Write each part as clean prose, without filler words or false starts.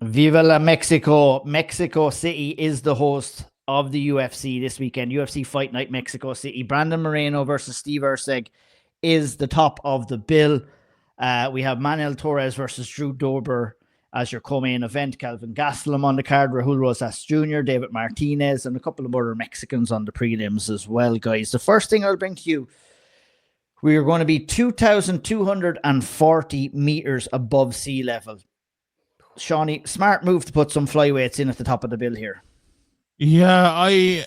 Viva la Mexico. Mexico City is the host of the UFC this weekend. UFC Fight Night Mexico City. Brandon Moreno versus Steve Erceg is the top of the bill. We have Manuel Torres versus Drew Dober as your co-main event. Calvin Gastelum on the card, Raul Rosas Jr., David Martinez, and a couple of other Mexicans on the prelims as well, guys. The first thing I'll bring to you, we are going to be 2,240 meters above sea level. Shawnee, smart move to put some flyweights in at the top of the bill here. Yeah, do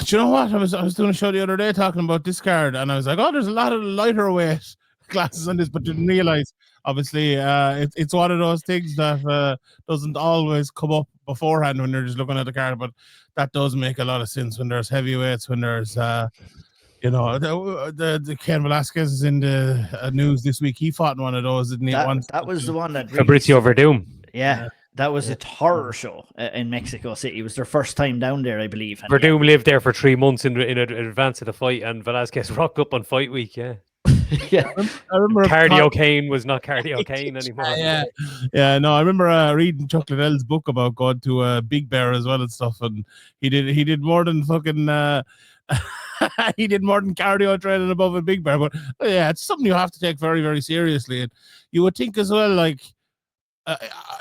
you know what? I was doing a show the other day talking about this card, and I was like, oh, there's a lot of lighter weight classes on this, but didn't realize, obviously, it's one of those things that doesn't always come up beforehand when you're just looking at the card, but that does make a lot of sense when there's heavyweights, when there's the Ken Velasquez is in the news this week. He fought in one of those, didn't he? That was the one that really Fabrizio Verdum. Yeah, that was a horror show in Mexico City. It was their first time down there, I believe. Verdum lived there for 3 months in advance of the fight, and Velasquez rocked up on fight week. Yeah. Yeah, I remember Cardio Kane was not Cardio Kane anymore. No, I remember reading Chuck Liddell's book about going to Big Bear as well and stuff, and he did more than fucking he did more than cardio training above a Big Bear. But yeah, it's something you have to take very, very seriously. And you would think as well, like, do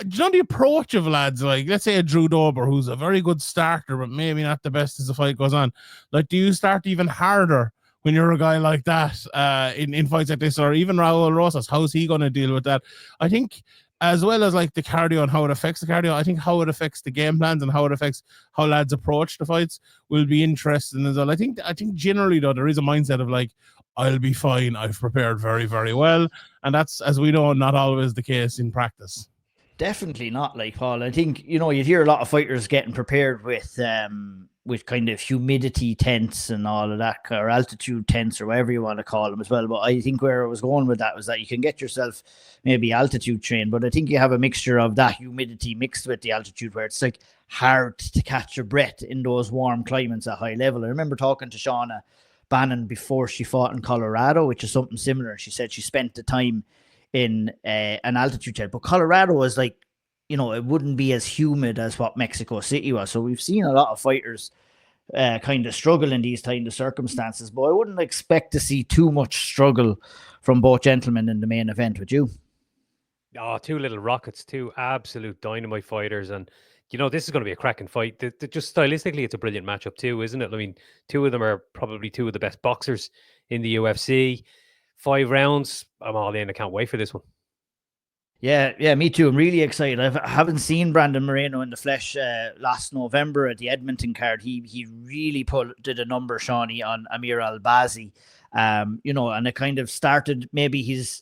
you know the approach of lads, like, let's say a Drew Dober, who's a very good starter, but maybe not the best as the fight goes on. Like, do you start even harder when you're a guy like that in fights like this? Or even Raul Rosas, how's he going to deal with that? I think, as well as like the cardio and how it affects the cardio, I think how it affects the game plans and how it affects how lads approach the fights will be interesting as well. I think generally, though, there is a mindset of like, I'll be fine, I've prepared very, very well. And that's, as we know, not always the case in practice. Definitely not, like, Paul. I think, you'd hear a lot of fighters getting prepared with kind of humidity tents and all of that, or altitude tents, or whatever you want to call them as well. But I think where I was going with that was that you can get yourself maybe altitude trained, but I think you have a mixture of that humidity mixed with the altitude where it's like hard to catch your breath in those warm climates at high level. I remember talking to Shauna Bannon before she fought in Colorado, which is something similar. She said she spent the time in an altitude tent, but Colorado was like, it wouldn't be as humid as what Mexico City was. So we've seen a lot of fighters kind of struggle in these kind of circumstances, but I wouldn't expect to see too much struggle from both gentlemen in the main event, would you? Oh, two little rockets, two absolute dynamite fighters. And, this is going to be a cracking fight. Just stylistically, it's a brilliant matchup too, isn't it? I mean, two of them are probably two of the best boxers in the UFC. 5 rounds. I'm all in. I can't wait for this one. Yeah, me too. I'm really excited. I haven't seen Brandon Moreno in the flesh last November at the Edmonton card. He really did a number, Shawnee, on Amir Albazi. And it kind of started maybe his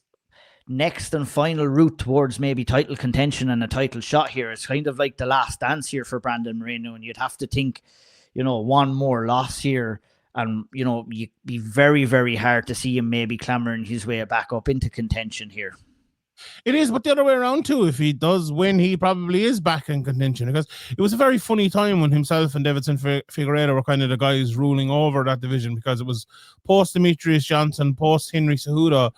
next and final route towards maybe title contention and a title shot here. It's kind of like the last dance here for Brandon Moreno, and you'd have to think, one more loss here, and you'd be very, very hard to see him maybe clamoring his way back up into contention here. It is, but the other way around too. If he does win, he probably is back in contention, because it was a very funny time when himself and Davidson Figueiredo were kind of the guys ruling over that division, because it was post Demetrius Johnson, post Henry Cejudo.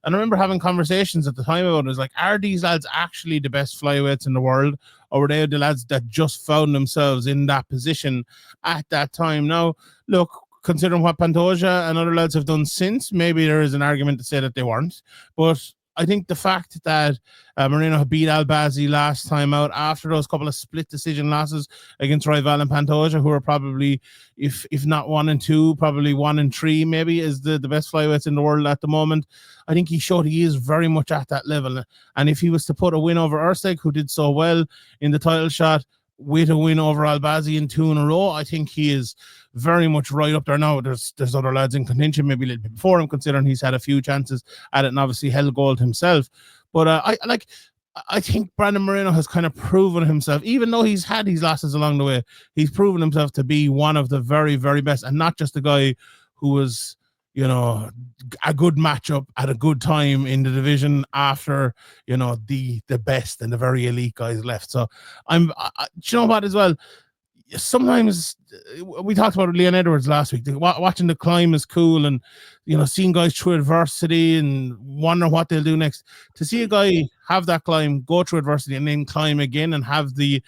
And I remember having conversations at the time about it. It was like, are these lads actually the best flyweights in the world, or were they the lads that just found themselves in that position at that time? Now, look, considering what Pantoja and other lads have done since, maybe there is an argument to say that they weren't. But I think the fact that Moreno beat Albazi last time out after those couple of split decision losses against Royval and Pantoja, who are probably, if not 1 and 2, probably 1 and 3, maybe, is the best flyweights in the world at the moment. I think he showed he is very much at that level. And if he was to put a win over Erceg, who did so well in the title shot, with a win over Albazi in 2 in a row, I think he is very much right up there now. There's other lads in contention, maybe a little bit before him, considering he's had a few chances at it and obviously held gold himself. But I think Brandon Moreno has kind of proven himself, even though he's had these losses along the way, he's proven himself to be one of the very, very best, and not just a guy who was, a good matchup at a good time in the division after, the best and the very elite guys left. So you know what, as well, sometimes we talked about Leon Edwards last week. Watching the climb is cool, and seeing guys through adversity and wonder what they'll do next. To see a guy have that climb, go through adversity, and then climb again, and have the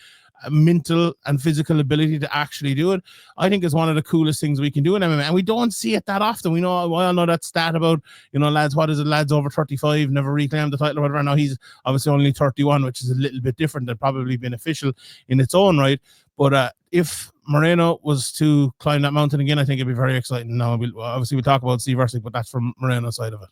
mental and physical ability to actually do it, I think is one of the coolest things we can do in MMA, and we don't see it that often. We all know that stat about lads. What is it? Lads over 35 never reclaimed the title or whatever. Now he's obviously only 31, which is a little bit different and probably beneficial in its own right. But if Moreno was to climb that mountain again, I think it'd be very exciting. Now, we'll talk about Steve Erceg, but that's from Moreno's side of it.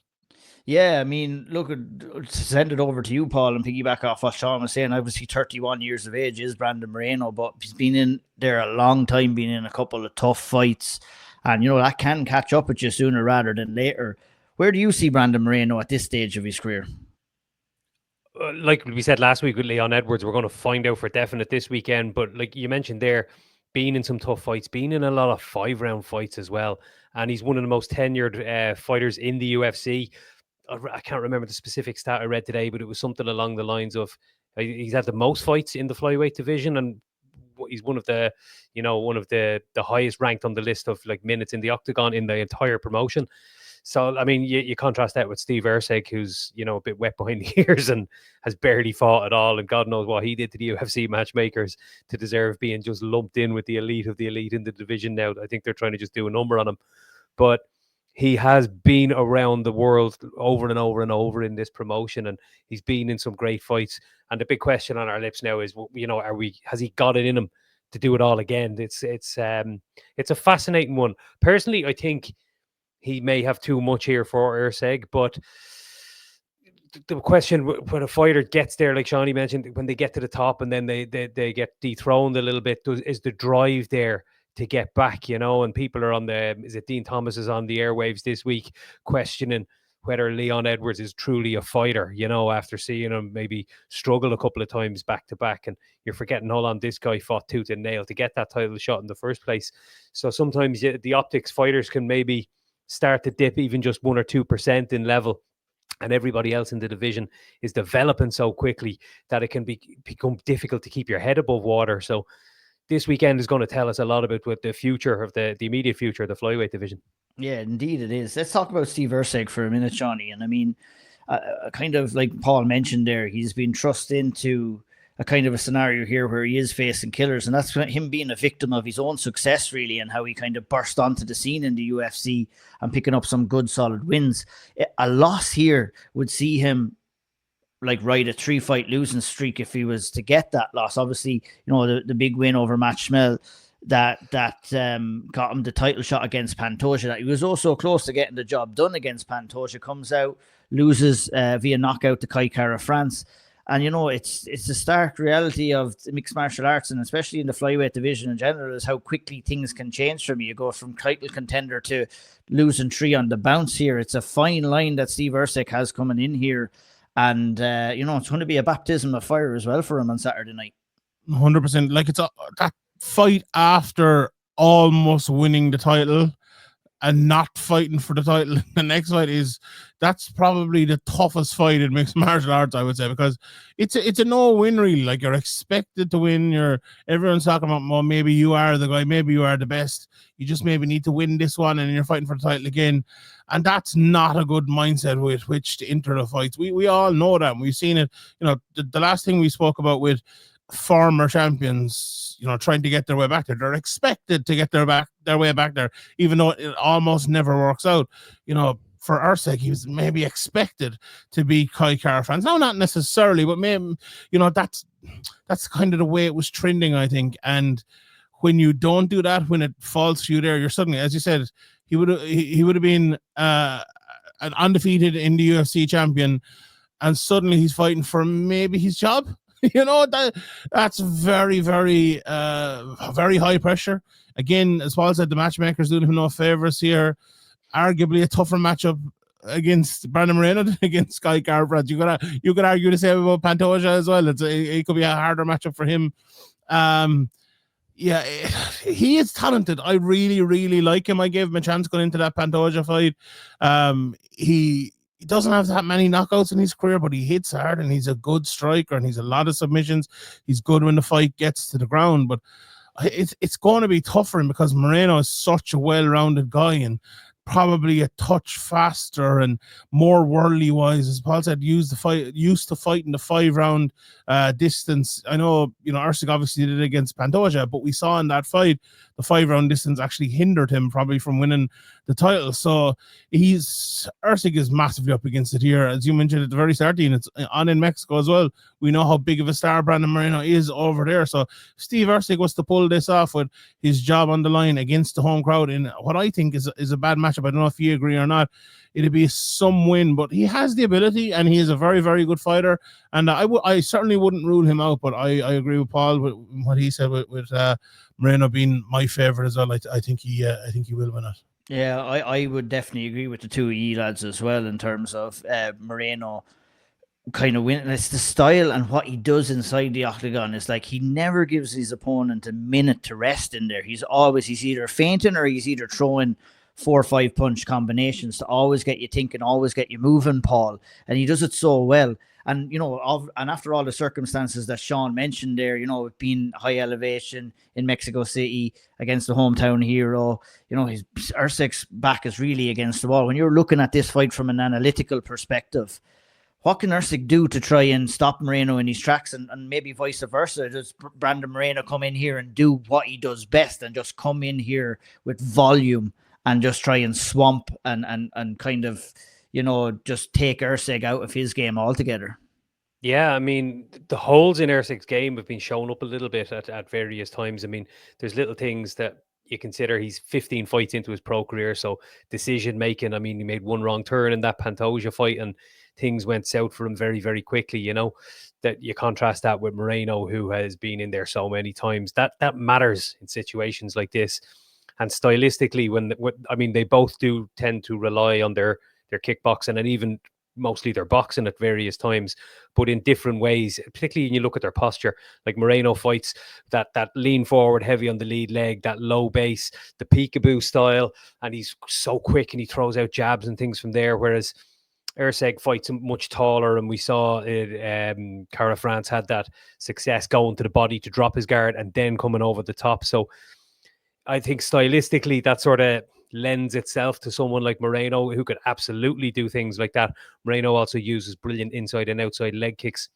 Yeah, I mean, look, to send it over to you, Paul, and piggyback off what Sean was saying. Obviously, 31 years of age is Brandon Moreno, but he's been in there a long time, been in a couple of tough fights, and that can catch up with you sooner rather than later. Where do you see Brandon Moreno at this stage of his career? Like we said last week with Leon Edwards, we're going to find out for definite this weekend. But like you mentioned there, being in some tough fights, being in a lot of 5-round fights as well, and he's one of the most tenured fighters in the UFC. I can't remember the specific stat I read today, but it was something along the lines of he's had the most fights in the flyweight division, and he's one of the highest ranked on the list of like minutes in the octagon in the entire promotion. So I mean, you contrast that with Steve Erceg, who's a bit wet behind the ears and has barely fought at all, and God knows what he did to the UFC matchmakers to deserve being just lumped in with the elite of the elite in the division. Now I think they're trying to just do a number on him, but he has been around the world over and over and over in this promotion, and he's been in some great fights. And the big question on our lips now is, has he got it in him to do it all again? It's a fascinating one. Personally, I think he may have too much here for Erceg, but the question when a fighter gets there, like Shawnee mentioned, when they get to the top and then they get dethroned a little bit, is the drive there to get back, and people are Dean Thomas is on the airwaves this week questioning whether Leon Edwards is truly a fighter, after seeing him maybe struggle a couple of times back to back. And you're forgetting, hold on, this guy fought tooth and nail to get that title shot in the first place. So sometimes the optics fighters can maybe start to dip even just 1 or 2% in level, and everybody else in the division is developing so quickly that it can become difficult to keep your head above water. So this weekend is going to tell us a lot about what the future of the immediate future of the flyweight division. Yeah, indeed it is. Let's talk about Steve Erceg for a minute, Johnny. And I mean, kind of like Paul mentioned there, he's been thrust into a kind of a scenario here where he is facing killers, and that's him being a victim of his own success, really, and how he kind of burst onto the scene in the UFC and picking up some good, solid wins. A loss here would see him ride a 3-fight losing streak if he was to get that loss. Obviously, the big win over Matt Schmell that got him the title shot against Pantoja. That he was also close to getting the job done against Pantoja. Comes out, loses via knockout to Kai Kara France. And, it's the stark reality of mixed martial arts, and especially in the flyweight division in general, is how quickly things can change from you. You go from title contender to losing 3 on the bounce here. It's a fine line that Steve Erceg has coming in here. And, it's going to be a baptism of fire as well for him on Saturday night. 100%. Like, it's that fight after almost winning the title and not fighting for the title. The next fight that's probably the toughest fight in mixed martial arts, I would say, because it's a no-win, really. Like, you're expected to win. Everyone's talking about, well, maybe you are the guy, maybe you are the best. You just maybe need to win this one, and you're fighting for the title again. And that's not a good mindset with which to enter the fights. We all know that. We've seen it. The last thing we spoke about with former champions, trying to get their way back there. They're expected to get their way back there, even though it almost never works out. For Erceg, he was maybe expected to be Kai Kara France. No, not necessarily, but maybe, that's kind of the way it was trending, I think. And when you don't do that, when it falls to you there, you're suddenly, as you said, he would have been an undefeated in the UFC champion, and suddenly he's fighting for maybe his job. That's very, very, very high pressure. Again, as Paul said, the matchmakers doing him no favors here. Arguably a tougher matchup against Brandon Moreno than against Kai Kara France. You could argue the same about Pantoja as well. It could be a harder matchup for him. Yeah, he is talented. I really, really like him. I gave him a chance going into that Pantoja fight. He doesn't have that many knockouts in his career, but he hits hard, and he's a good striker, and he's a lot of submissions. He's good when the fight gets to the ground, but it's going to be tough for him because Moreno is such a well-rounded guy and probably a touch faster and more worldly wise. As Paul said, used to fight in the 5-round distance. I know, Erceg obviously did it against Pantoja, but we saw in that fight the 5-round distance actually hindered him probably from winning the title. So Erceg is massively up against it here. As you mentioned at the very start, and it's on in Mexico as well. We know how big of a star Brandon Moreno is over there. So Steve Erceg was to pull this off with his job on the line against the home crowd in what I think is a bad matchup. I don't know if you agree or not. It'd be some win, but he has the ability and he is a very, very good fighter. And I certainly wouldn't rule him out, but I agree with Paul with what he said with Moreno being my favorite as well. I think he will win it. Yeah, I would definitely agree with the two of you lads as well in terms of Moreno kind of winning. It's the style and what he does inside the octagon. Is like he never gives his opponent a minute to rest in there. He's either feinting or he's either throwing 4 or 5 punch combinations to always get you thinking, always get you moving, Paul. And he does it so well. And, and after all the circumstances that Sean mentioned there, it being high elevation in Mexico City against the hometown hero, his Erceg's back is really against the wall. When you're looking at this fight from an analytical perspective, what can Erceg do to try and stop Moreno in his tracks and maybe vice versa? Does Brandon Moreno come in here and do what he does best and just come in here with volume and just try and swamp and kind of, just take Erceg out of his game altogether? Yeah, I mean, the holes in Erceg's game have been shown up a little bit at various times. I mean, there's little things that you consider. He's 15 fights into his pro career, so decision making. I mean, he made one wrong turn in that Pantoja fight and things went south for him very, very quickly. That you contrast that with Moreno, who has been in there so many times. That matters in situations like this. And stylistically, they both do tend to rely on their kickboxing and even mostly their boxing at various times, but in different ways, particularly when you look at their posture. Like Moreno fights that lean forward heavy on the lead leg, that low base, the peekaboo style, and he's so quick and he throws out jabs and things from there, whereas Erceg fights much taller, and we saw Cara France had that success going to the body to drop his guard and then coming over the top. So I think stylistically that sort of lends itself to someone like Moreno, who could absolutely do things like that. Moreno also uses brilliant inside and outside leg kicks.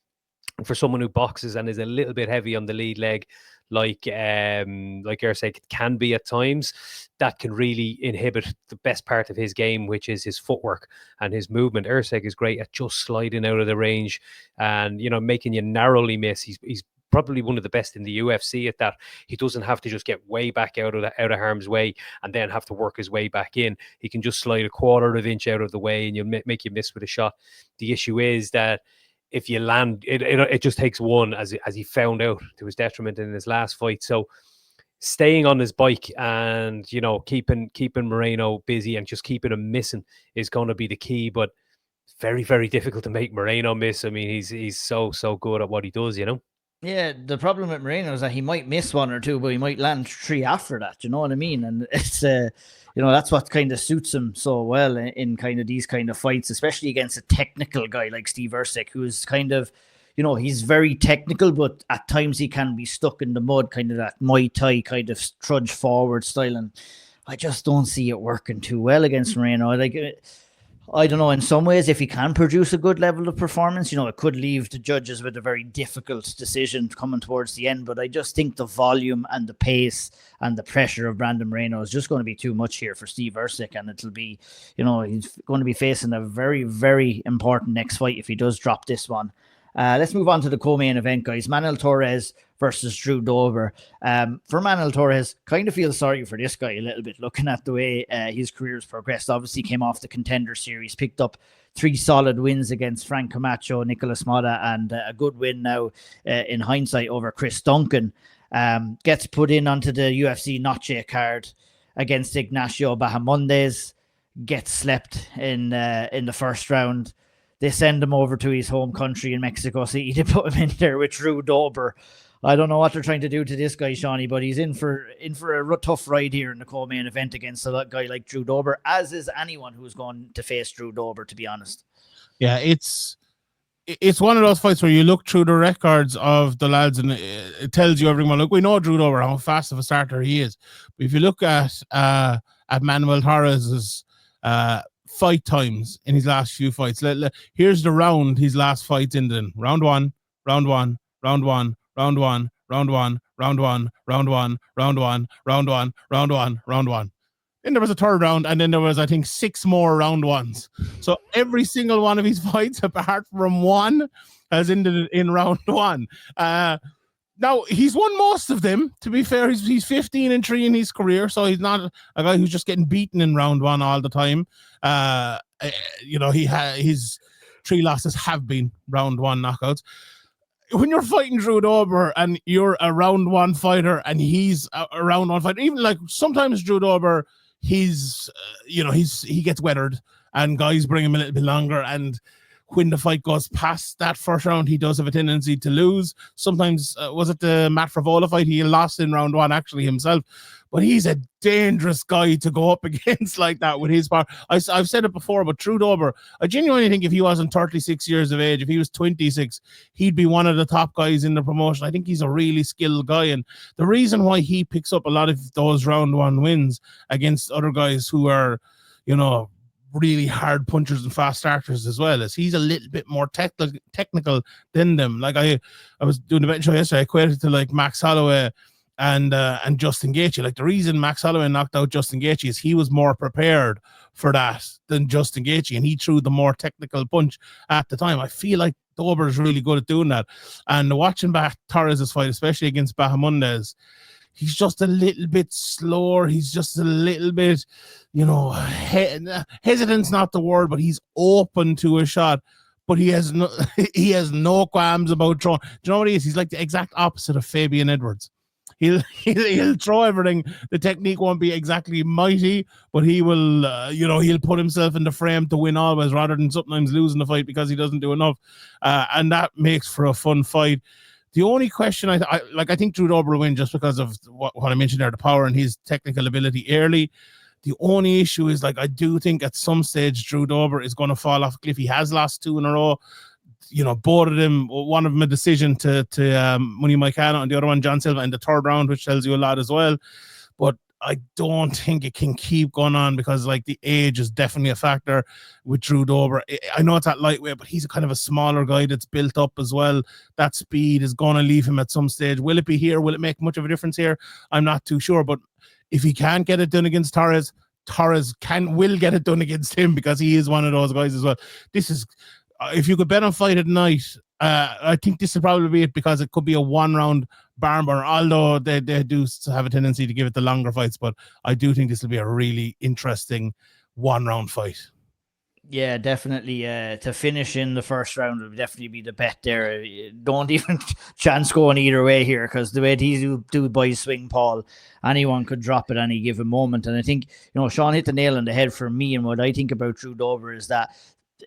And for someone who boxes and is a little bit heavy on the lead leg, like Erceg can be at times, that can really inhibit the best part of his game, which is his footwork and his movement. Erceg is great at just sliding out of the range and making you narrowly miss. He's probably one of the best in the UFC at that. He doesn't have to just get way back out of harm's way and then have to work his way back in. He can just slide a quarter of an inch out of the way and you'll make you miss with a shot. The issue is that if you land, it just takes one, as he found out to his detriment in his last fight. So staying on his bike and keeping Moreno busy and just keeping him missing is going to be the key. But it's very, very difficult to make Moreno miss. I mean, he's so good at what he does. Yeah, the problem with Moreno is that he might miss one or two, but he might land 3 after that. You know what I mean? And it's that's what kind of suits him so well in kind of these kind of fights, especially against a technical guy like Steve Erceg, who is kind of, he's very technical, but at times he can be stuck in the mud, kind of that Muay Thai kind of trudge forward style. And I just don't see it working too well against Moreno. I don't know, in some ways, if he can produce a good level of performance, it could leave the judges with a very difficult decision coming towards the end. But I just think the volume and the pace and the pressure of Brandon Moreno is just going to be too much here for Steve Erceg. And it'll be, he's going to be facing a very, very important next fight if he does drop this one. Let's move on to the co-main event, guys. Manuel Torres versus Drew Dober. For Manuel Torres, kind of feel sorry for this guy a little bit, looking at the way his career has progressed. Obviously came off the Contender Series, picked up 3 solid wins against Frank Camacho, Nicolas Motta, and a good win now in hindsight over Chris Duncan. Gets put in onto the UFC Noche card against Ignacio Bahamondes, gets slept in the first round. They send him over to his home country in Mexico City. They put him in there with Drew Dober. I don't know what they're trying to do to this guy, Shawnee, but he's in for a tough ride here in the co-main event against a guy like Drew Dober, as is anyone who's going to face Drew Dober, to be honest. Yeah, it's it's one of those fights where you look through the records of the lads and it tells you everyone, look, we know Drew Dober, how fast of a starter he is. But if you look at Manuel Torres's fight times in his last few fights, here's the round his last fights in then. Round one, round one, round one, round one, round one, round one, round one, round one, round one, round one, round one. Then there was a third round, and then there was, I think, 6 more round ones. So every single one of his fights, apart from one, has ended in round one. Now, he's won most of them. To be fair, he's 15-3 in his career, so he's not a guy who's just getting beaten in round one all the time. His 3 losses have been round one knockouts. When you're fighting Drew Dober and you're a round one fighter and he's a round one fighter, even like sometimes Drew Dober, he gets weathered and guys bring him a little bit longer, and when the fight goes past that first round, he does have a tendency to lose. Sometimes, was it the Matt Favola fight? He lost in round one actually himself, but he's a dangerous guy to go up against like that with his power. I've said it before, but Drew Dober, I genuinely think if he wasn't 36 years of age, if he was 26, he'd be one of the top guys in the promotion. I think he's a really skilled guy, and the reason why he picks up a lot of those round one wins against other guys who are, really hard punchers and fast starters as well, as he's a little bit more technical than them. Like I was doing the betting show yesterday, I equated to like Max Holloway and Justin Gaethje. Like the reason Max Holloway knocked out Justin Gaethje is he was more prepared for that than Justin Gaethje, and he threw the more technical punch at the time. I feel like Dober is really good at doing that. And watching back Torres' fight, especially against Bahamondes, he's just a little bit slower. He's just a little bit, hesitant's not the word, but he's open to a shot. But he has no qualms about throwing. Do you know what he is? He's like the exact opposite of Fabian Edwards. He'll throw everything. The technique won't be exactly mighty, but he will, he'll put himself in the frame to win always, rather than sometimes losing the fight because he doesn't do enough. And that makes for a fun fight. The only question I think Drew Dober will win just because of what I mentioned there, the power and his technical ability early. The only issue is, I do think at some stage Drew Dober is going to fall off a cliff. He has lost 2 in a row. Both of them, one of them a decision to Munir Moicano and the other one John Silva in the third round, which tells you a lot as well. But I don't think it can keep going on because the age is definitely a factor with Drew Dober. I know it's at lightweight, but he's a kind of a smaller guy that's built up as well. That speed is going to leave him at some stage. Will it be here? Will it make much of a difference here? I'm not too sure. But if he can't get it done against Torres will get it done against him because he is one of those guys as well. This is, if you could bet on fight at night, I think this will probably be it because it could be a 1-round barn burner, although they do have a tendency to give it the longer fights. But I do think this will be a really interesting 1-round fight. Yeah, definitely. To finish in the first round would definitely be the bet there. Don't even chance going either way here, because the way these two boys swing, Paul, anyone could drop at any given moment. And I think, Sean hit the nail on the head for me. And what I think about Drew Dober is that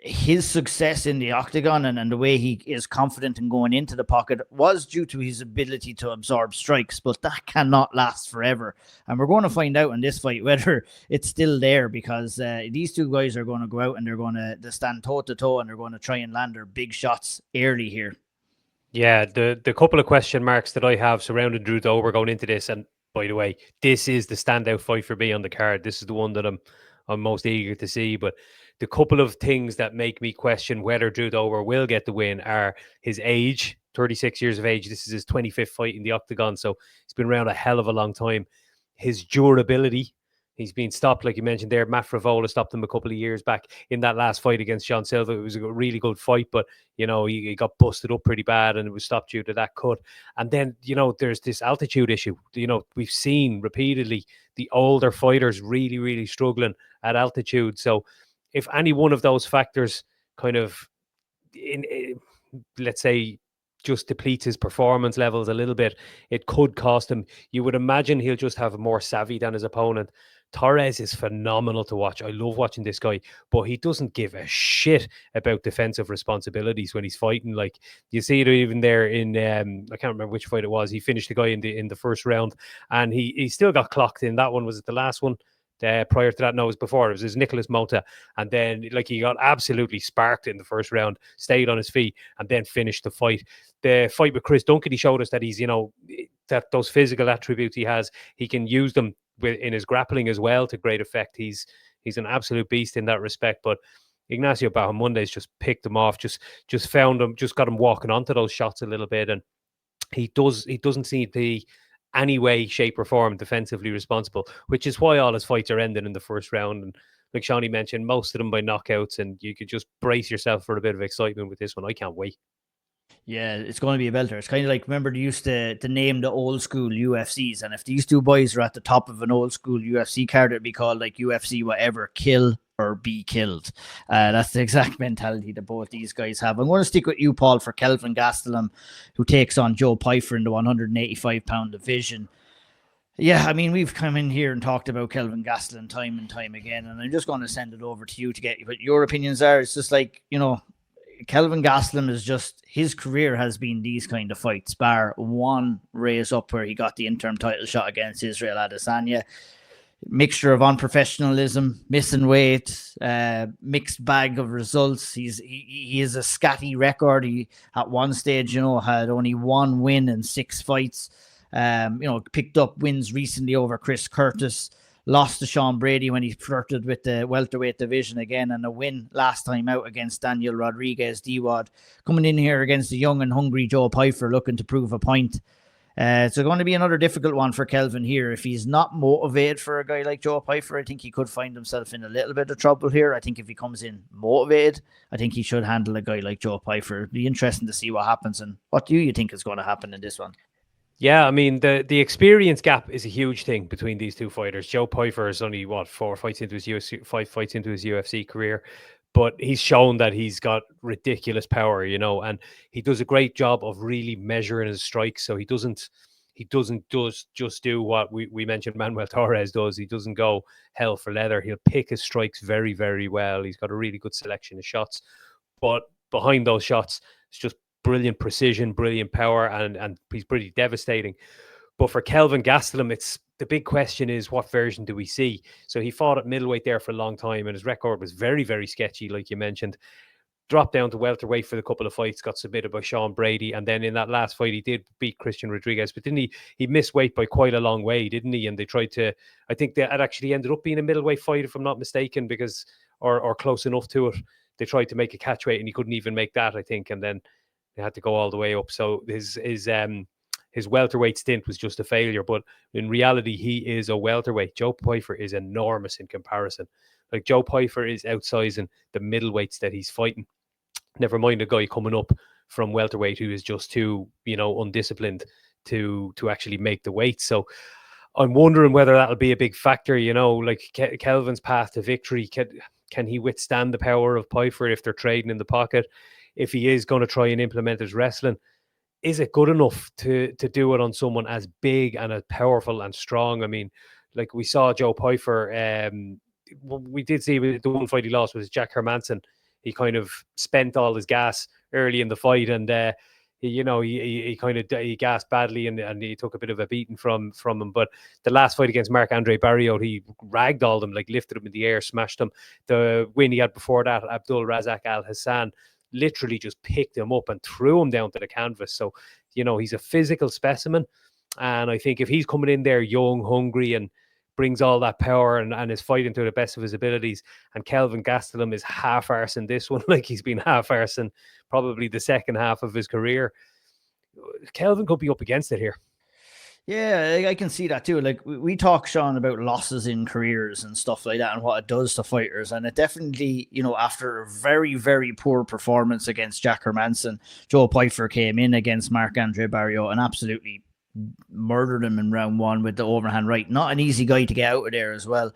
his success in the octagon and the way he is confident in going into the pocket was due to his ability to absorb strikes, but that cannot last forever. And we're going to find out in this fight whether it's still there, because these two guys are going to go out and they're going to stand toe-to-toe and they're going to try and land their big shots early here. Yeah, the couple of question marks that I have surrounding Drew Dober going into this, and by the way, this is the standout fight for me on the card. This is the one that I'm most eager to see, but the couple of things that make me question whether Drew Dober will get the win are his age, 36 years of age. This is his 25th fight in the octagon, so he's been around a hell of a long time. His durability. He's been stopped, like you mentioned there. Matt Favola stopped him a couple of years back in that last fight against John Silva. It was a really good fight, but, he got busted up pretty bad and it was stopped due to that cut. And then, there's this altitude issue. We've seen repeatedly the older fighters really, really struggling at altitude. So if any one of those factors kind of, let's say, just depletes his performance levels a little bit, it could cost him. You would imagine he'll just have more savvy than his opponent. Torres is phenomenal to watch. I love watching this guy, but he doesn't give a shit about defensive responsibilities when he's fighting. Like, you see it even there in I can't remember which fight it was. He finished the guy in the first round, and he still got clocked in that one. Was it the last one? Prior to that, no, it was before. It was Nicholas Mota, and then like he got absolutely sparked in the first round, stayed on his feet, and then finished the fight. The fight with Chris Duncan, he showed us that he's, that those physical attributes he has, he can use them in his grappling as well to great effect. He's an absolute beast in that respect. But Ignacio Bahamondes just picked him off, just found him, just got him walking onto those shots a little bit, and he doesn't seem to be any way, shape, or form defensively responsible, which is why all his fights are ending in the first round. And like Shawnee mentioned, most of them by knockouts, and you could just brace yourself for a bit of excitement with this one. I can't wait. Yeah, it's going to be a belter. It's kind of like, remember they used to name the old school UFCs, and if these two boys are at the top of an old school UFC card, it'd be called like UFC whatever, kill or be killed. That's the exact mentality that both these guys have. I'm going to stick with you, Paul, for Kelvin Gastelum, who takes on Joe Pyfer in the 185-pound division. Yeah, I mean, we've come in here and talked about Kelvin Gastelum time and time again, and I'm just going to send it over to you to get what your opinions are. It's just like, Kelvin Gastelum is just, his career has been these kind of fights, bar one race up where he got the interim title shot against Israel Adesanya. Mixture of unprofessionalism, missing weight, mixed bag of results. He has a scatty record. He at one stage, had only one win in 6 fights. Picked up wins recently over Chris Curtis. Lost to Sean Brady when he flirted with the welterweight division again, and a win last time out against Daniel Rodriguez D-Wad. Coming in here against the young and hungry Joe Pyfer, looking to prove a point. It's going to be another difficult one for Kelvin here. If he's not motivated for a guy like Joe Pyfer, I think he could find himself in a little bit of trouble here. I think if he comes in motivated, I think he should handle a guy like Joe Pyfer. It'd be interesting to see what happens. And what do you think is going to happen in this one? Yeah, I mean, the experience gap is a huge thing between these two fighters. Joe Pyfer is only, 5 fights into his UFC career, but he's shown that he's got ridiculous power, and he does a great job of really measuring his strikes. So he doesn't just do what we mentioned Manuel Torres does. He doesn't go hell for leather. He'll pick his strikes very, very well. He's got a really good selection of shots, but behind those shots, it's just brilliant precision, brilliant power, and he's pretty devastating. But for Kelvin Gastelum, the big question is, what version do we see? So he fought at middleweight there for a long time, and his record was very, very sketchy, like you mentioned. Dropped down to welterweight for the couple of fights, got submitted by Sean Brady, and then in that last fight he did beat Christian Rodriguez, but didn't he missed weight by quite a long way, didn't he? And they tried to, I think that actually ended up being a middleweight fight, if I'm not mistaken, because or close enough to it. They tried to make a catch weight and he couldn't even make that, I think, and then they had to go all the way up. So his welterweight stint was just a failure. But in reality, he is a welterweight. Joe Pyfer is enormous in comparison. Like, Joe Pyfer is outsizing the middleweights that he's fighting. Never mind a guy coming up from welterweight who is just too, undisciplined to actually make the weight. So I'm wondering whether that'll be a big factor. Like Kelvin's path to victory. Can he withstand the power of Pyfer if they're trading in the pocket? If he is going to try and implement his wrestling, is it good enough to do it on someone as big and as powerful and strong? I mean, like we saw Joe Pyfer, we did see the one fight he lost was Jack Hermanson. He kind of spent all his gas early in the fight, and he gassed badly, and he took a bit of a beating from him. But the last fight against Marc-Andre Barrios, he ragdolled him, like lifted him in the air, smashed him. The win he had before that, Abdul Razak Al Hassan, literally just picked him up and threw him down to the canvas. So, he's a physical specimen. And I think if he's coming in there young, hungry, and brings all that power and is fighting to the best of his abilities, and Kelvin Gastelum is half-arsing this one, like he's been half-arsing probably the second half of his career, Kelvin could be up against it here. Yeah, I can see that too. Like, we talk, Sean, about losses in careers and stuff like that and what it does to fighters. And it definitely, after a very, very poor performance against Jack Hermanson, Joe Pyfer came in against Marc-Andre Barrios and absolutely murdered him in round 1 with the overhand right. Not an easy guy to get out of there as well.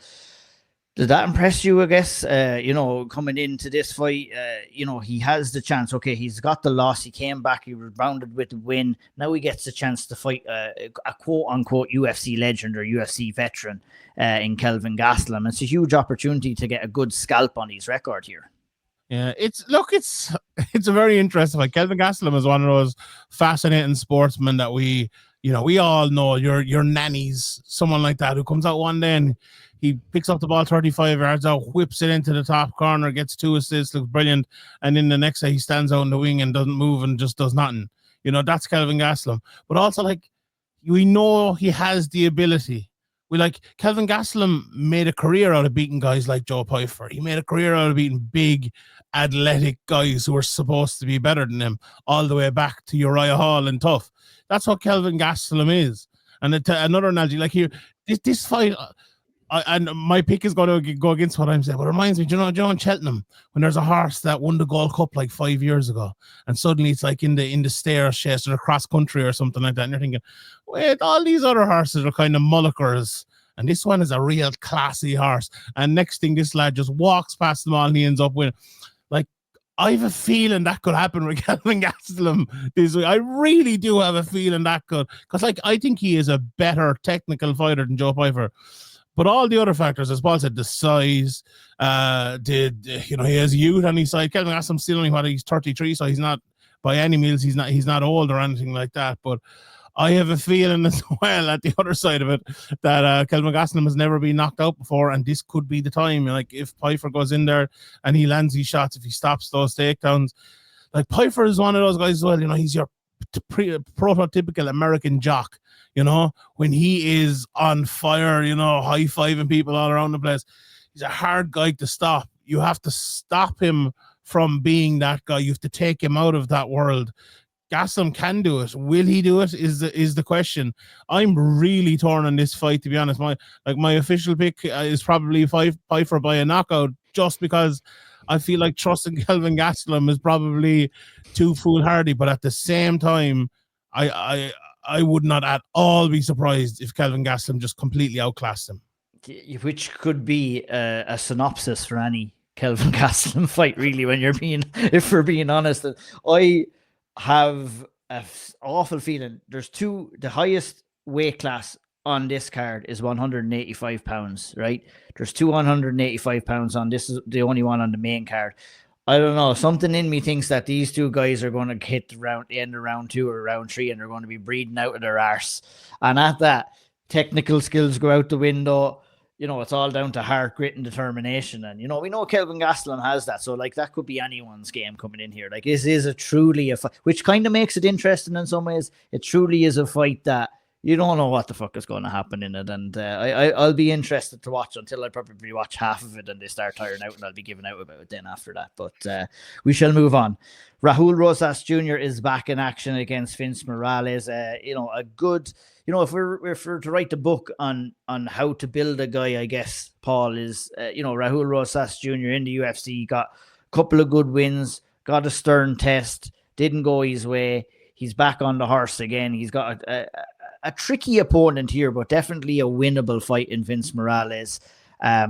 Did that impress you, I guess? Coming into this fight, he has the chance. Okay, he's got the loss. He came back. He rebounded with the win. Now he gets the chance to fight a quote-unquote UFC legend or UFC veteran in Kelvin Gastelum. It's a huge opportunity to get a good scalp on his record here. Yeah, it's a very interesting fight. Kelvin Gastelum is one of those fascinating sportsmen that we You know, we all know your nannies, someone like that who comes out one day and he picks up the ball 35 yards out, whips it into the top corner, gets 2 assists, looks brilliant, and then the next day he stands out in the wing and doesn't move and just does nothing. You know, that's Kelvin Gastelum. But also, like, we know he has the ability. Kelvin Gastelum made a career out of beating guys like Joe Pyfer. He made a career out of beating big, athletic guys who were supposed to be better than him, all the way back to Uriah Hall and Tough. That's what Kelvin Gastelum is. And another analogy, like here, this fight, and my pick is going to go against what I'm saying, but it reminds me, do you know in Cheltenham, when there's a horse that won the Gold Cup like 5 years ago, and suddenly it's like in the stairs chase or cross country or something like that, and you're thinking, wait, all these other horses are kind of mullickers, and this one is a real classy horse. And next thing, this lad just walks past them all and he ends up winning. Like, I have a feeling that could happen with Kelvin Gastelum this week. I really do have a feeling that could, because like I think he is a better technical fighter than Joe Pyfer. But all the other factors, as Paul said, the size, he has youth on his side. Kelvin Gastelum still only he's 33, so he's not by any means he's not old or anything like that. But I have a feeling as well at the other side of it that Kelvin Gastelum has never been knocked out before, and this could be the time. Like if Pyfer goes in there and he lands these shots, if he stops those takedowns, like Pyfer is one of those guys as well. You know, he's your prototypical American jock. You know, when he is on fire, you know, high-fiving people all around the place, he's a hard guy to stop. You have to stop him from being that guy. You have to take him out of that world. Gastelum can do it. Will he do it? Is the question. I'm really torn on this fight, to be honest. My official pick is probably Pyfer by a knockout, just because I feel like trusting Kelvin Gastelum is probably too foolhardy. But at the same time, I would not at all be surprised if Kelvin Gastelum just completely outclassed him. Which could be a synopsis for any Kelvin Gastelum fight, really, if we're being honest. I have an awful feeling the highest weight class on this card is 185 pounds, right? There's 285 pounds on this, is the only one on the main card. I don't know. Something in me thinks that these two guys are going to hit the end of round 2 or round 3, and they're going to be breathing out of their arse. And at that, technical skills go out the window. You know, it's all down to heart, grit, and determination. And, you know, we know Kelvin Gastelum has that. So, like, that could be anyone's game coming in here. Like, this is truly a fight, which kind of makes it interesting in some ways. It truly is a fight that you don't know what the fuck is going to happen in it. And I'll be interested to watch until I probably watch half of it and they start tiring out, and I'll be giving out about it then after that. But we shall move on. Raul Rosas Jr. is back in action against Vince Morales. A good, if we're to write the book on how to build a guy, I guess, Paul, is, Raul Rosas Jr. in the UFC, got a couple of good wins, got a stern test, didn't go his way. He's back on the horse again. He's got a tricky opponent here, but definitely a winnable fight in Vince Morales.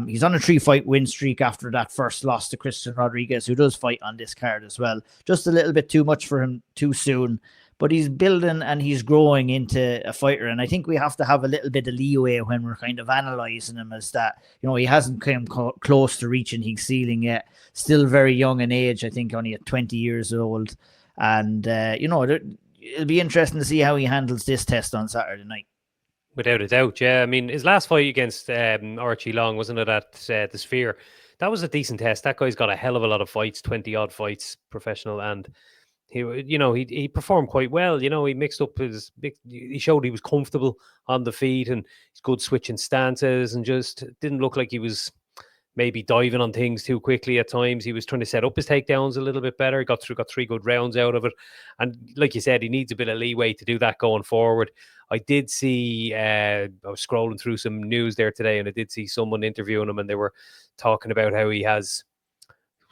He's on a 3-fight win streak after that first loss to Christian Rodriguez, who does fight on this card as well. Just a little bit too much for him too soon, but he's building and he's growing into a fighter. And I think we have to have a little bit of leeway when we're kind of analyzing him, as that, he hasn't come close to reaching his ceiling yet. Still very young in age, I think only at 20 years old. And, it'll be interesting to see how he handles this test on Saturday night. Without a doubt, yeah. I mean, his last fight against Archie Long, wasn't it, at the Sphere? That was a decent test. That guy's got a hell of a lot of fights, 20-odd fights, professional, and he performed quite well. He mixed up he showed he was comfortable on the feet, and he's good switching stances, and just didn't look like he was maybe diving on things too quickly at times. He was trying to set up his takedowns a little bit better. Got 3 good rounds out of it. And like you said, he needs a bit of leeway to do that going forward. I did see, I was scrolling through some news there today, and I did see someone interviewing him, and they were talking about how he has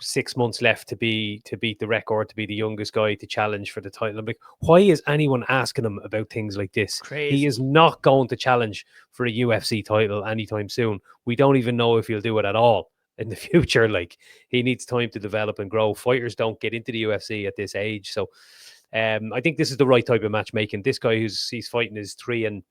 6 months left to beat the record, to be the youngest guy to challenge for the title. I'm like, why is anyone asking him about things like this? Crazy. He is not going to challenge for a UFC title anytime soon. We don't even know if he'll do it at all in the future. Like, he needs time to develop and grow. Fighters don't get into the UFC at this age. So I think this is the right type of matchmaking. This guy he's fighting is 3-6,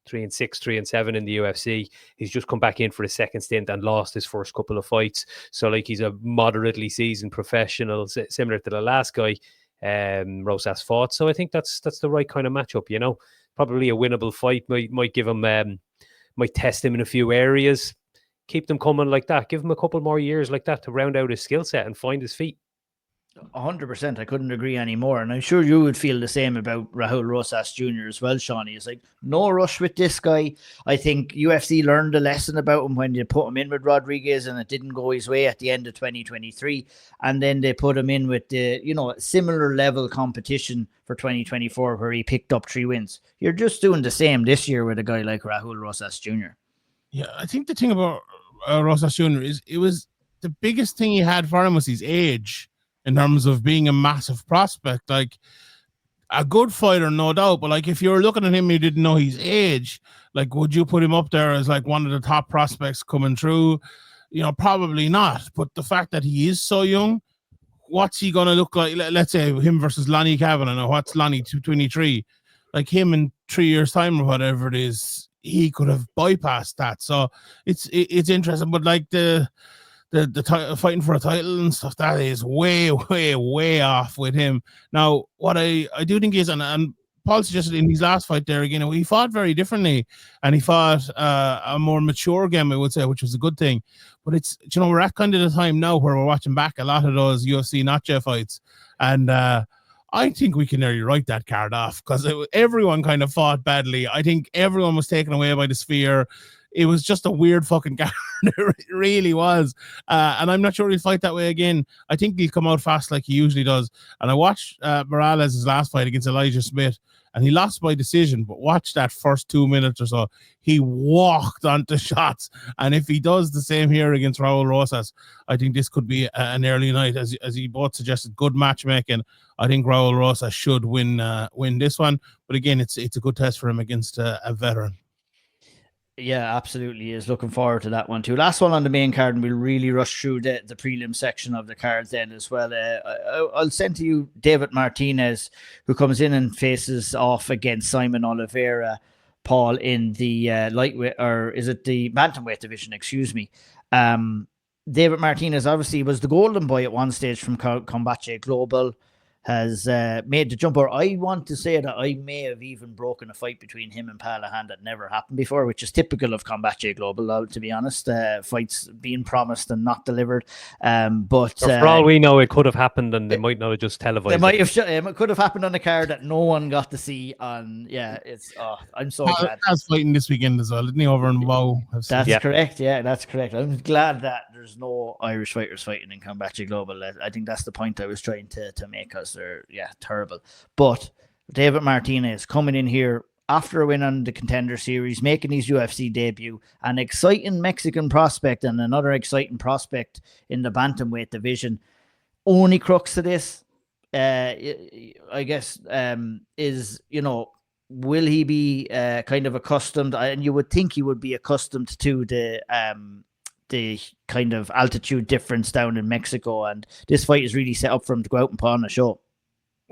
3-7 in the UFC. He's just come back in for his second stint and lost his first couple of fights. So, like, he's a moderately seasoned professional, similar to the last guy Rosas fought. So I think that's the right kind of matchup, probably a winnable fight. Might give him, might test him in a few areas. Keep them coming like that. Give him a couple more years like that to round out his skill set and find his feet. 100%. I couldn't agree anymore. And I'm sure you would feel the same about Raul Rosas Jr. as well, Shawnee. It's like, no rush with this guy. I think UFC learned a lesson about him when they put him in with Rodriguez and it didn't go his way at the end of 2023. And then they put him in with the, similar level competition for 2024 where he picked up 3 wins. You're just doing the same this year with a guy like Raul Rosas Jr. Yeah, I think the thing about Rosas Jr. is it was the biggest thing he had for him was his age. In terms of being a massive prospect, like a good fighter, no doubt. But like, if you're looking at him, and you didn't know his age. Like, would you put him up there as like one of the top prospects coming through? Probably not. But the fact that he is so young, what's he gonna look like? Let's say him versus Lonnie Kavanagh. What's Lonnie 223? Like him in 3 years' time or whatever it is, he could have bypassed that. So it's interesting. But like the fighting for a title and stuff, that is way, way, way off with him. Now, what I do think is, and Paul suggested in his last fight there again, he fought very differently, and he fought a more mature game, I would say, which was a good thing. But it's, we're at kind of the time now where we're watching back a lot of those UFC Notch fights, and I think we can nearly write that card off because everyone kind of fought badly. I think everyone was taken away by the sphere. It was just a weird fucking card. It really was. And I'm not sure he'll fight that way again. I think he'll come out fast like he usually does. And I watched Morales' last fight against Elijah Smith, and he lost by decision, but watch that first 2 minutes or so. He walked onto shots. And if he does the same here against Raul Rosas, I think this could be an early night. As you both suggested, good matchmaking. I think Raul Rosas should win this one. But again, it's a good test for him against a veteran. Yeah, absolutely is. Looking forward to that one too. Last one on the main card, and we'll really rush through the prelim section of the cards then as well. I'll send to you David Martinez, who comes in and faces off against Simon Oliveira, Paul, in the lightweight, or is it the bantamweight division? Excuse me. David Martinez obviously was the golden boy at one stage from Combatche Global. Has made the jump. Or I want to say that I may have even broken a fight between him and Palahan that never happened before, which is typical of Combatche Global, to be honest. Fights being promised and not delivered. But for all we know, it could have happened, and they might not have just televised. They might have. It could have happened on a card that no one got to see. On it's. I'm so glad. That's fighting this weekend as well, isn't he? Over in WoW. That's correct. Yeah, that's correct. I'm glad that there's no Irish fighters fighting in Combatche Global. I think that's the point I was trying to make us. They're terrible. But David Martinez coming in here after a win on the Contender Series, making his UFC debut, an exciting Mexican prospect and another exciting prospect in the bantamweight division. Only crux to this, I guess, is, will he be kind of accustomed, and you would think he would be accustomed to the kind of altitude difference down in Mexico, and this fight is really set up for him to go out and put on a show.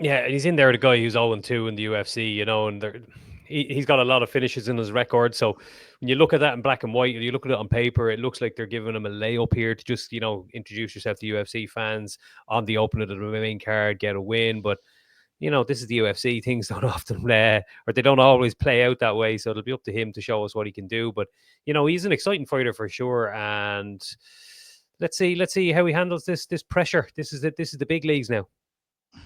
Yeah, and he's in there, the guy who's 0-2 in the UFC, and he's got a lot of finishes in his record. So when you look at that in black and white, and you look at it on paper, it looks like they're giving him a layup here to just, introduce yourself to UFC fans on the opening of the main card, get a win. But, this is the UFC. Things don't often play, or they don't always play out that way. So it'll be up to him to show us what he can do. But, he's an exciting fighter for sure. And let's see how he handles this pressure. This is the big leagues now.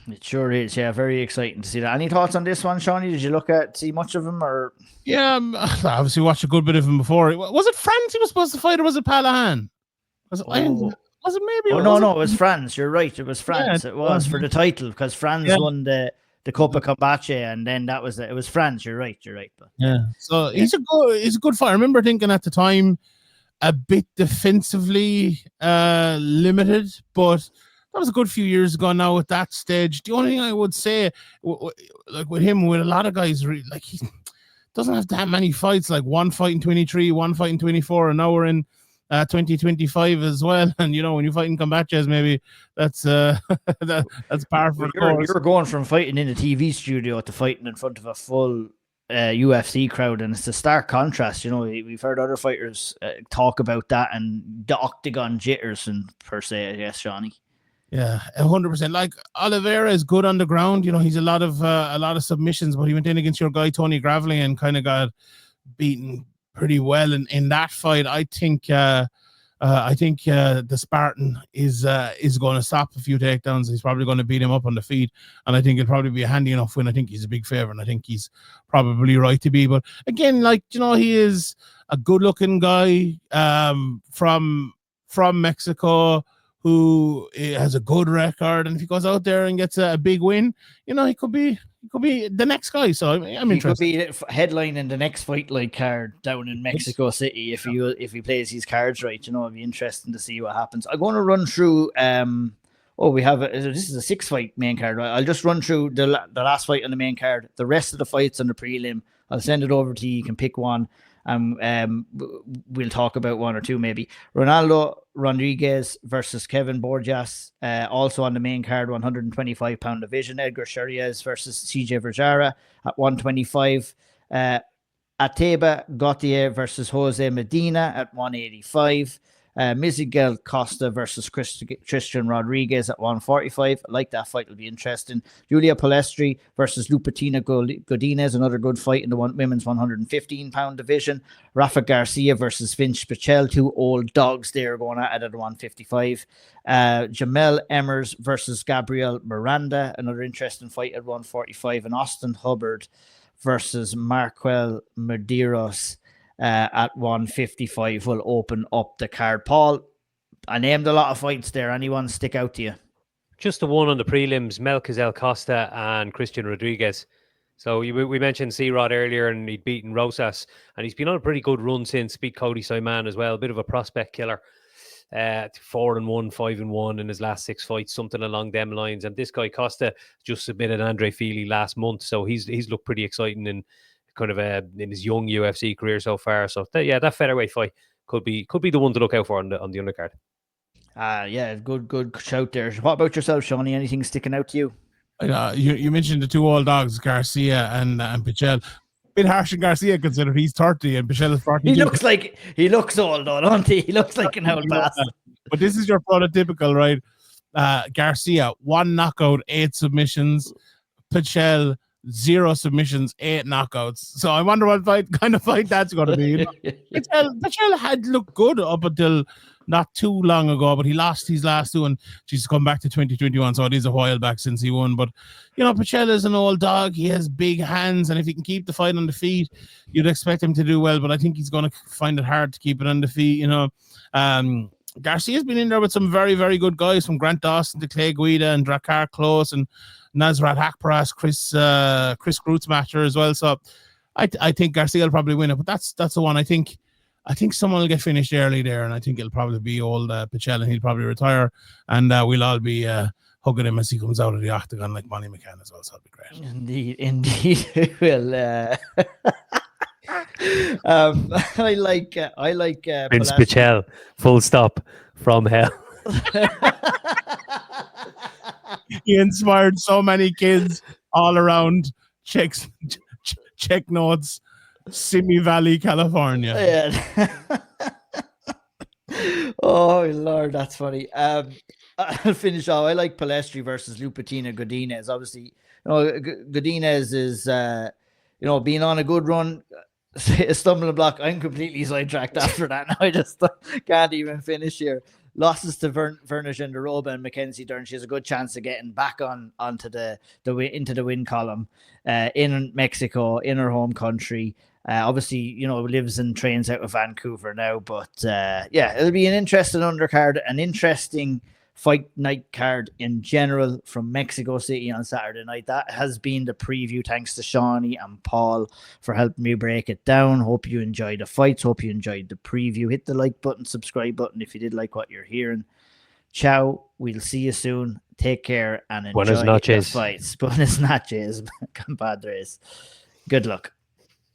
It sure is, yeah. Very exciting to see that. Any thoughts on this one, Shawnee? Did you see much of him, or? Yeah, I obviously watched a good bit of him before. Was it Franz he was supposed to fight, or was it Palahan? Was it maybe? Oh, no, it was Franz. You're right. It was Franz. Yeah, it was for the title, because Franz won the Copa Combatche, and then it was Franz. You're right. But so he's a good fighter. I remember thinking at the time a bit defensively limited, but that was a good few years ago now at that stage. The only thing I would say, like with him, with a lot of guys, like he doesn't have that many fights, like one fight in 23, one fight in 24, and now we're in 2025 as well. And, when you fight in Combatches, maybe that's that's par for the course. You're going from fighting in a TV studio to fighting in front of a full UFC crowd, and it's a stark contrast. We've heard other fighters talk about that and the octagon jitters and per se, I guess, Shawnee. Yeah, 100%. Like Oliveira is good on the ground. He's a lot of submissions, but he went in against your guy Tony Gravely and kind of got beaten pretty well in that fight. I think the Spartan is going to stop a few takedowns. He's probably going to beat him up on the feet, and I think it'll probably be a handy enough win. I think he's a big favorite, and I think he's probably right to be. But again, he is a good-looking guy from Mexico who has a good record, and if he goes out there and gets a big win, he could be the next guy. So I'm interested. He could be headlining the next fight card down in Mexico City if he plays his cards right. It'd be interesting to see what happens. I'm going to run through. This is a 6-fight main card. Right? I'll just run through the last fight on the main card. The rest of the fights on the prelim, I'll send it over to you. You can pick one. We'll talk about one or two maybe. Ronaldo Rodriguez versus Kevin Borjas, also on the main card, 125-pound division. Edgar Chairez versus CJ Vergara at 125. Ateba Gautier versus Jose Medina at 185. Miguel Costa versus Christian Rodriguez at 145. I like that fight. It'll be interesting. Julia Palestri versus Lupitina Godinez, another good fight in the women's 115-pound division. Rafa Garcia versus Vince Pichel, two old dogs there going at it at 155. Jamel Emmers versus Gabriel Miranda, another interesting fight at 145. And Austin Hubbard versus Marquel Medeiros at 155 will open up the card. Paul, I named a lot of fights there. Anyone stick out to you? Just the one on the prelims, Melquizel Costa and Christian Rodriguez. So we mentioned C-Rod earlier, and he'd beaten Rosas, and he's been on a pretty good run since. Beat Cody Simon as well, a bit of a prospect killer. 4-1, 5-1 in his last 6 fights, something along them lines. And this guy Costa just submitted Andre Feely last month, so he's looked pretty exciting in kind of in his young UFC career so far. So that featherweight fight could be the one to look out for on the undercard. Good shout there. What about yourself, Shawnee? Anything sticking out to you? You mentioned the two old dogs, Garcia and Pichel. Bit harsh on Garcia considering he's 30 and Pichel is 42. He looks old though, don't he? He looks like an old bastard. But this is your prototypical, right? Garcia, 1 knockout, 8 submissions. Pichel, 0 submissions, 8 knockouts. So I wonder what kind of fight that's going to be. Pichel had looked good up until not too long ago, but he lost his last 2 and she's come back to 2021. So it is a while back since he won. But, Pichel is an old dog. He has big hands. And if he can keep the fight on the feet, you'd expect him to do well. But I think he's going to find it hard to keep it on the feet. Garcia's been in there with some very, very good guys, from Grant Dawson to Clay Guida and Drakkar Klose and Nasrat Hakparas, Chris Kreutzmacher as well. So I think Garcia will probably win it, but that's the one. I think someone will get finished early there, and I think it'll probably be old Pichel, and he'll probably retire, and we'll all be hugging him as he comes out of the octagon like Bonnie McCann as well. So it'll be great. Indeed, it will. I like Prince Pichel, full stop, from hell. He inspired so many kids all around Czech Notes, Simi Valley, California. Yeah. Oh Lord, that's funny. I'll finish off. I like Palestri versus Lupitina Godinez. Obviously, Godinez is being on a good run. A stumbling block. I'm completely sidetracked after that. Now I just can't even finish here. Losses to Vernish and Daroba and Mackenzie Dern. She has a good chance of getting back onto into the win column in Mexico, in her home country. Obviously, lives and trains out of Vancouver now. But it'll be an interesting undercard, an interesting fight night card in general from Mexico City on Saturday night. That has been the preview. Thanks to Shawnee and Paul for helping me break it down. Hope you enjoyed the fights. Hope you enjoyed the preview. Hit the like button, subscribe button if you did like what you're hearing. Ciao. We'll see you soon. Take care and enjoy the fights. Buenas noches, compadres. Good luck.